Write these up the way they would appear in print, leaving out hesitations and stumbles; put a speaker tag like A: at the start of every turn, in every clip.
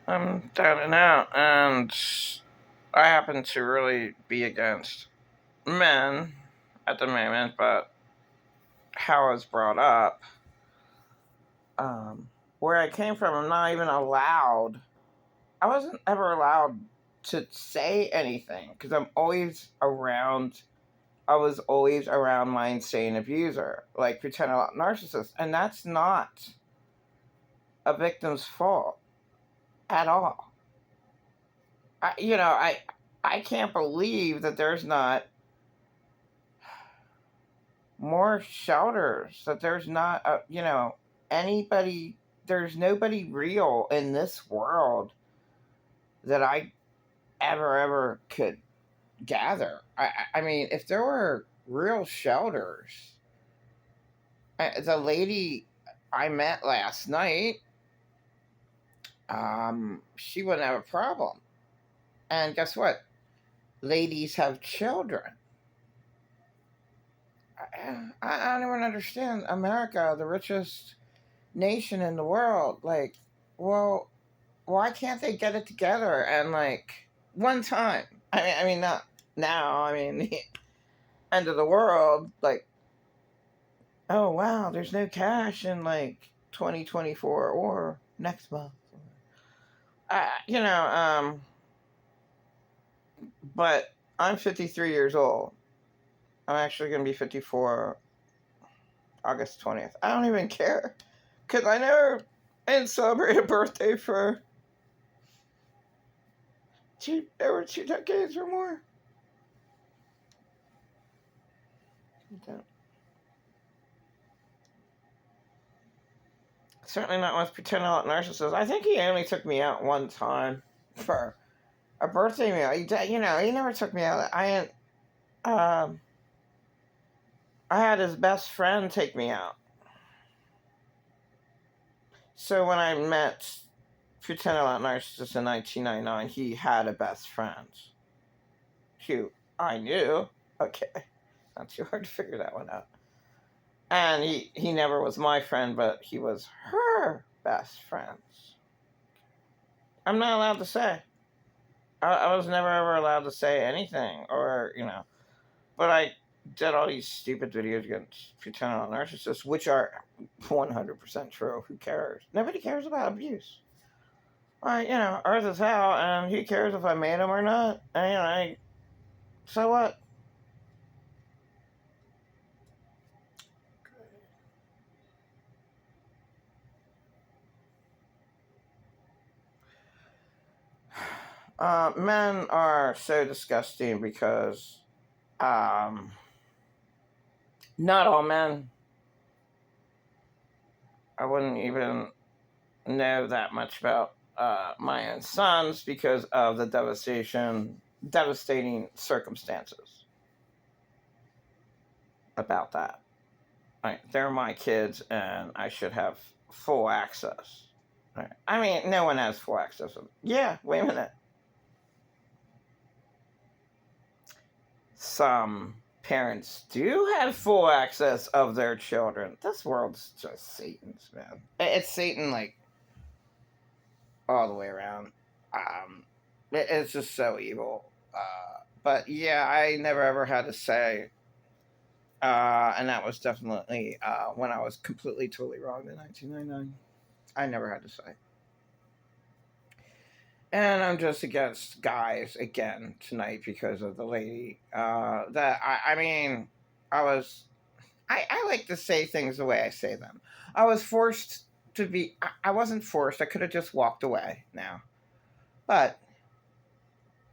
A: I'm down and out, and I happen to really be against men at the moment, but how I was brought up, um, where I came from, I'm not even allowed. I wasn't ever allowed to say anything because I'm always around. I was always around my insane abuser, like pretend a narcissist, and that's not a victim's fault at all. I can't believe that there's not more shelters, that there's not, anybody, there's nobody real in this world that I ever could gather. I mean, if there were real shelters, the lady I met last night, she wouldn't have a problem. And guess what? Ladies have children. I don't even understand America, the richest nation in the world. Like, well, why can't they get it together and like one time? I mean, not now. I mean, the end of the world. Like, oh wow, there's no cash in like 2024 or next month. Uh, you know, um, but I'm 53 years old. I'm actually gonna be 54 August 20th. I don't even care because I didn't celebrate a birthday for over 2 decades or more. Certainly not with pretend narcissist. I think he only took me out one time for a birthday meal. He never took me out. Um, I had his best friend take me out. So when I met pretend narcissist in 1999, he had a best friend who I knew. Okay, not too hard to figure that one out. And he never was my friend, but he was her best friend. I'm not allowed to say. I was never ever allowed to say anything, but I did all these stupid videos against pretend narcissists, which are 100% true. Who cares? Nobody cares about abuse. Earth is hell, and who cares if I made them or not? So what? Men are so disgusting because um, not all men. I wouldn't even know that much about my own sons because of the devastating circumstances about that. Right, they're my kids, and I should have full access. Right. I mean, no one has full access. Yeah, wait a minute. Some parents do have full access of their children. This world's just Satan's, man. It's Satan, like, all the way around. It's just so evil. But yeah, I never ever had to say, and that was definitely when I was completely totally wrong in 1999. I never had to say. And I'm just against guys again tonight because of the lady. I was. I like to say things the way I say them. I was forced to be. I wasn't forced. I could have just walked away now. But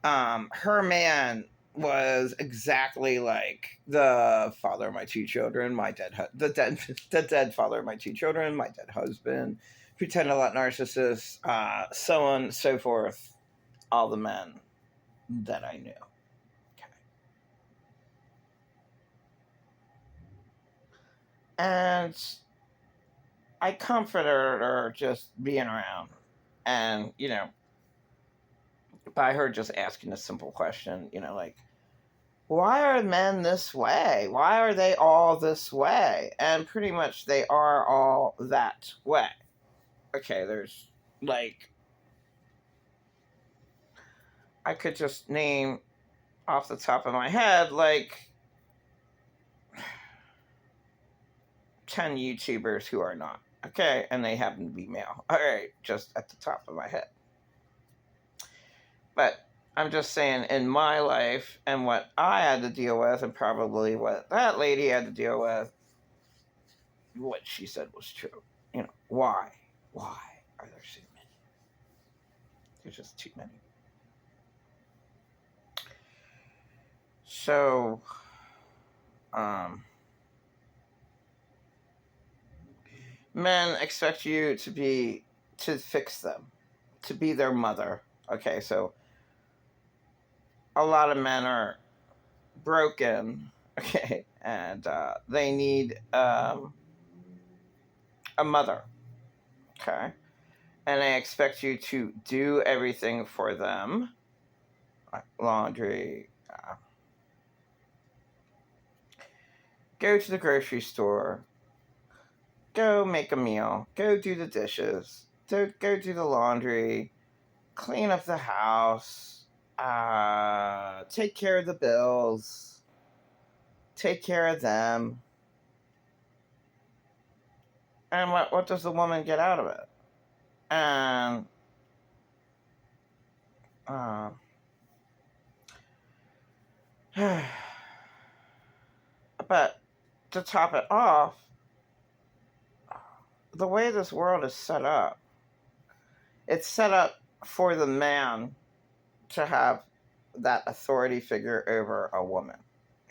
A: her man was exactly like the father of my two children, the dead father of my two children, my dead husband, pretend a lot narcissist, so on and so forth. All the men that I knew. Okay. And I comforted her just being around. And, by her just asking a simple question, like, why are men this way? Why are they all this way? And pretty much they are all that way. Okay, there's like I could just name off the top of my head like 10 YouTubers who are not. Okay, and they happen to be male. All right, just at the top of my head. But I'm just saying, in my life and what I had to deal with, and probably what that lady had to deal with, what she said was true. You know, why? Why are there so many? There's just too many. So, men expect you to fix them, to be their mother. Okay, so a lot of men are broken. Okay, and they need a mother. Okay, and they expect you to do everything for them, like laundry, go to the grocery store, go make a meal, go do the dishes, go do the laundry, clean up the house, take care of the bills, take care of them. And what does the woman get out of it? And uh, but to top it off, the way this world is set up, it's set up for the man to have that authority figure over a woman.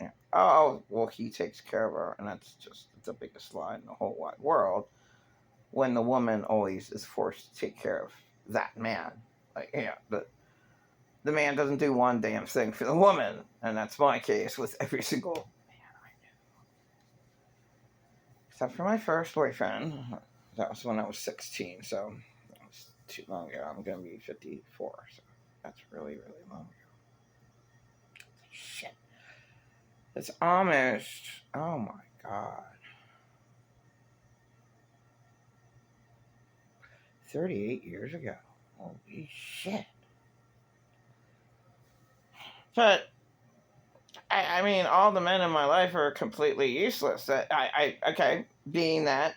A: Yeah. Oh, well, he takes care of her, and that's just the biggest lie in the whole wide world. When the woman always is forced to take care of that man, like yeah, the man doesn't do one damn thing for the woman, and that's my case with every single man I knew, except for my first boyfriend. That was when I was 16, so that was too long ago. I'm gonna be 54, so that's really really long ago. Shit. It's almost, oh my god, 38 years ago. Holy shit. But, I mean, all the men in my life are completely useless. Okay, being that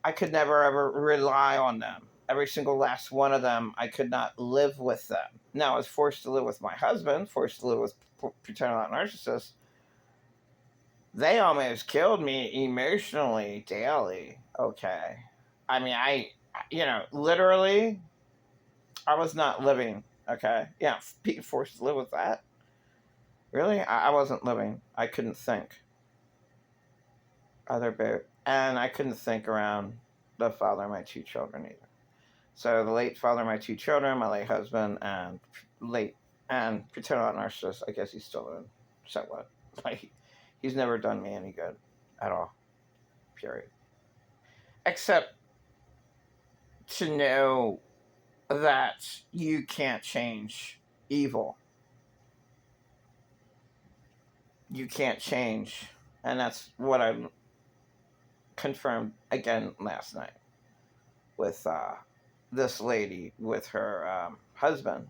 A: I could never ever rely on them. Every single last one of them, I could not live with them. Now, I was forced to live with my husband, forced to live with pretend not narcissists. They almost killed me emotionally daily. Okay. I mean, literally, I was not living. Okay. Yeah. Being forced to live with that. Really? I wasn't living. I couldn't think. Other boat. And I couldn't think around the father of my two children either. So the late father of my two children, my late husband, and pretend not narcissist. I guess he's still in. So what? Like, he's never done me any good at all. Period. Except to know that you can't change evil. You can't change. And that's what I confirmed again last night with this lady, with her husband.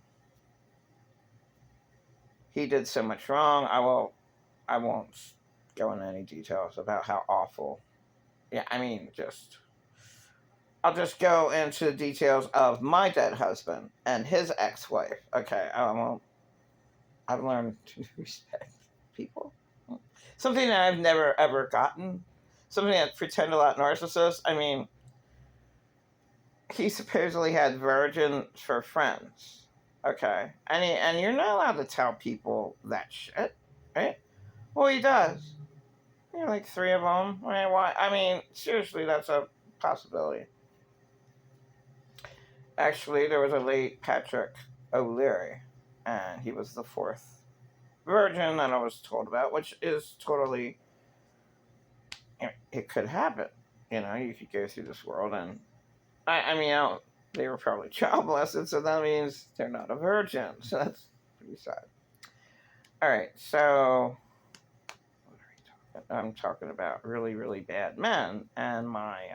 A: He did so much wrong. I won't go into any details about how awful. Yeah, I mean, I'll just go into the details of my dead husband and his ex-wife. Okay, I won't. I've learned to respect people. Something that I've never ever gotten. Something that pretend a lot narcissist. I mean, he supposedly had virgins for friends. Okay, and you're not allowed to tell people that shit, right? Well, he does. You know, like 3 of them. I mean, why? I mean, seriously, that's a possibility. Actually, there was a late Patrick O'Leary, and he was the 4th virgin that I was told about, which is totally, it could happen. You know, you could go through this world, and they were probably child molested, so that means they're not a virgin. So that's pretty sad. All right, so what are we talking? I'm talking about really, really bad men, and my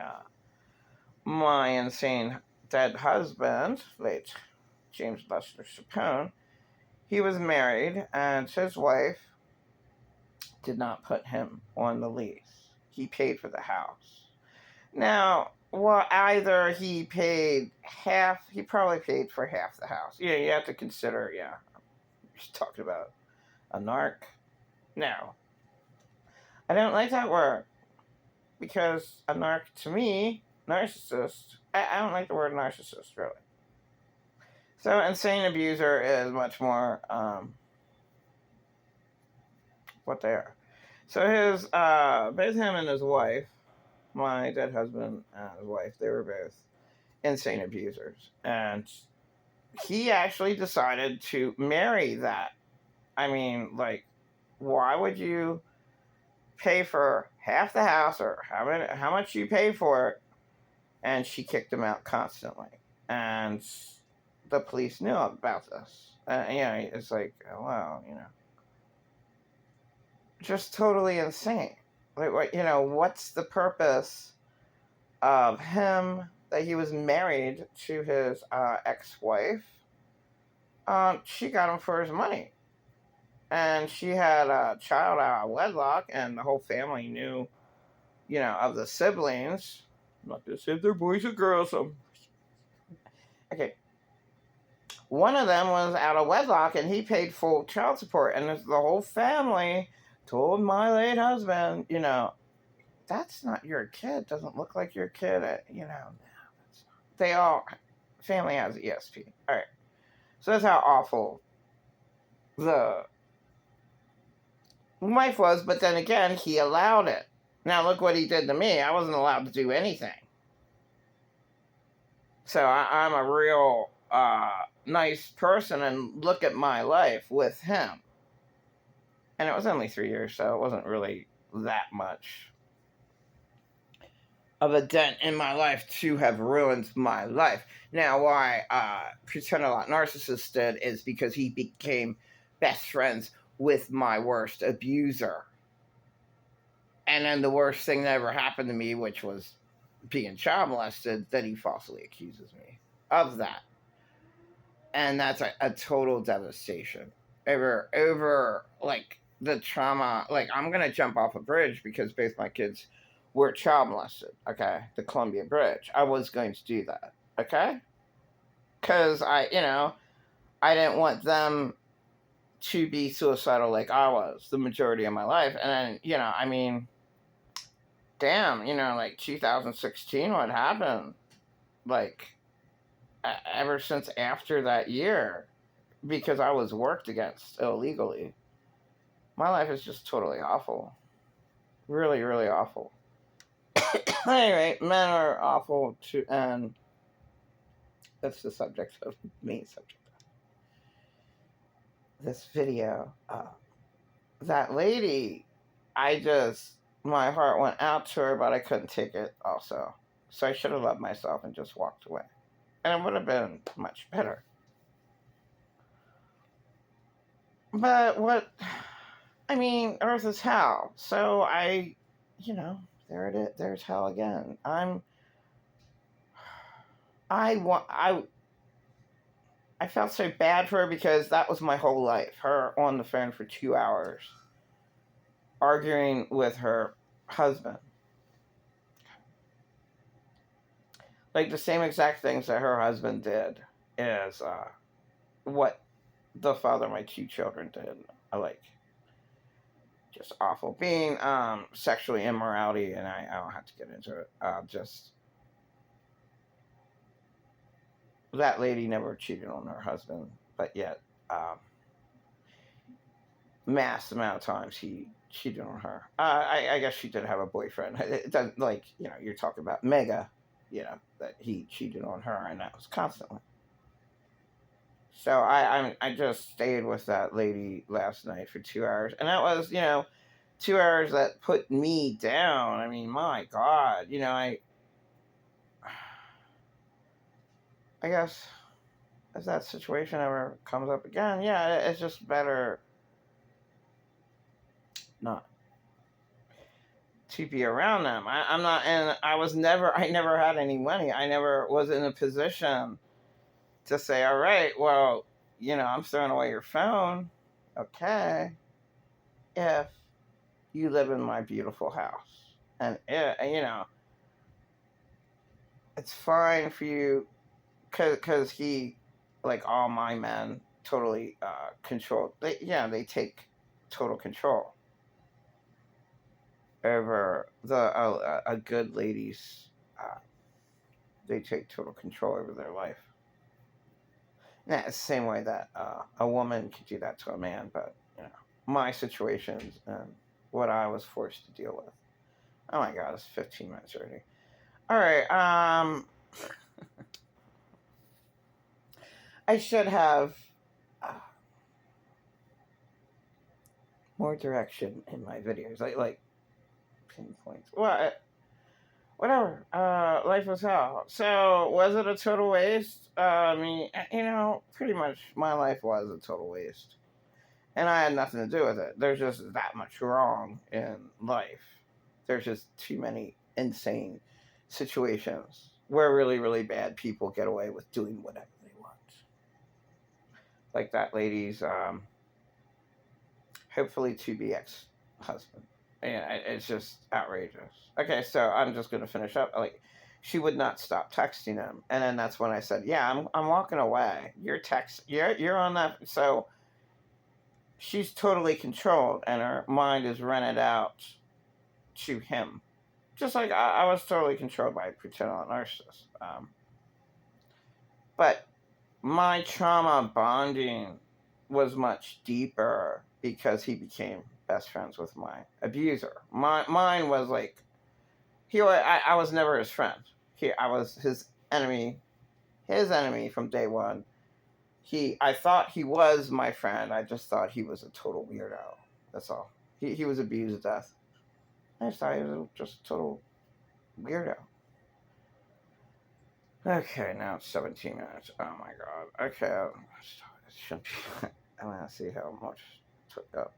A: insane dead husband, late James Lester Sapone. he was married, and his wife did not put him on the lease. He paid for the house. Now, well, either he paid half, he probably paid for half the house. Yeah, you have to consider, yeah, you're talking about a narc. No, I don't like that word because a narc, to me, narcissist, I don't like the word narcissist, really. So, insane abuser is much more what they are. So, both him and his wife, my dead husband and his wife, they were both insane abusers. And he actually decided to marry that. I mean, like, why would you pay for half the house or how much you pay for it? And she kicked him out constantly. And the police knew about this. It's like, oh, wow, just totally insane. Like, what's the purpose of him that he was married to his ex-wife? She got him for his money. And she had a child out of wedlock, and the whole family knew, of the siblings. I'm not going to say if they're boys or girls. So. Okay. One of them was out of wedlock, and he paid full child support. And the whole family told my late husband, that's not your kid. Doesn't look like your kid. They all, family has ESP. All right. So that's how awful the wife was, but then again, he allowed it. Now look what he did to me. I wasn't allowed to do anything. So I'm a real nice person, and look at my life with him. And it was only 3 years, so it wasn't really that much of a dent in my life to have ruined my life. Now, why Pretend a Lot Narcissist did is because he became best friends with my worst abuser. And then the worst thing that ever happened to me, which was being child molested, that he falsely accuses me of that. And that's a total devastation. Over like, the trauma. Like, I'm going to jump off a bridge because both my kids were child molested, okay? The Columbia Bridge. I was going to do that, okay? Because I didn't want them to be suicidal like I was the majority of my life. And then, damn, like 2016, what happened? Like, ever since after that year, because I was worked against illegally, my life is just totally awful. Really, really awful. Anyway, men are awful too, and that's the subject of main subject of this video. That lady, my heart went out to her, but I couldn't take it also. So I should have loved myself and just walked away. And it would have been much better. But Earth is hell. So there it is. There's hell again. I felt so bad for her because that was my whole life. Her on the phone for 2 hours, arguing with her husband. Like, the same exact things that her husband did is what the father of my 2 children did. Just awful. Being sexually immorality, and I don't have to get into it. Just that lady never cheated on her husband, but yet mass amount of times he cheated on her. I guess she did have a boyfriend. It doesn't, you're talking about Mega, that he cheated on her, and that was constantly. So I just stayed with that lady last night for 2 hours, and that was 2 hours that put me down. I mean, my God, I guess if that situation ever comes up again, yeah, it's just better not to be around them. I'm not, and I never had any money. I never was in a position to say, all right, well, I'm throwing away your phone, okay, if you live in my beautiful house. And, it's fine for you, because he, like all my men, totally control. They take total control over a good lady's. Uh, they take total control over their life. Yeah, it's the same way that a woman could do that to a man, but my situations and what I was forced to deal with. Oh my god, it's 15 minutes already. All right, I should have uh, more direction in my videos, like pinpoints. Well, whatever. Life was hell. So was it a total waste? I mean, pretty much my life was a total waste. And I had nothing to do with it. There's just that much wrong in life. There's just too many insane situations where really, really bad people get away with doing whatever they want. Like that lady's, hopefully to be ex husband. Yeah, it's just outrageous. Okay, so I'm just gonna finish up. Like, she would not stop texting him, and then that's when I said, "Yeah, I'm walking away. You're on that." So she's totally controlled, and her mind is rented out to him, just like I was totally controlled by a pretend narcissist. But my trauma bonding was much deeper because he became best friends with my abuser. Mine was like I was never his friend. I was his enemy, from day one. I thought he was my friend. I just thought he was a total weirdo. That's all. He was abused to death. I just thought he was just a total weirdo. Okay, now it's 17 minutes. Oh my god. Okay, it should be. I want to see how much took up.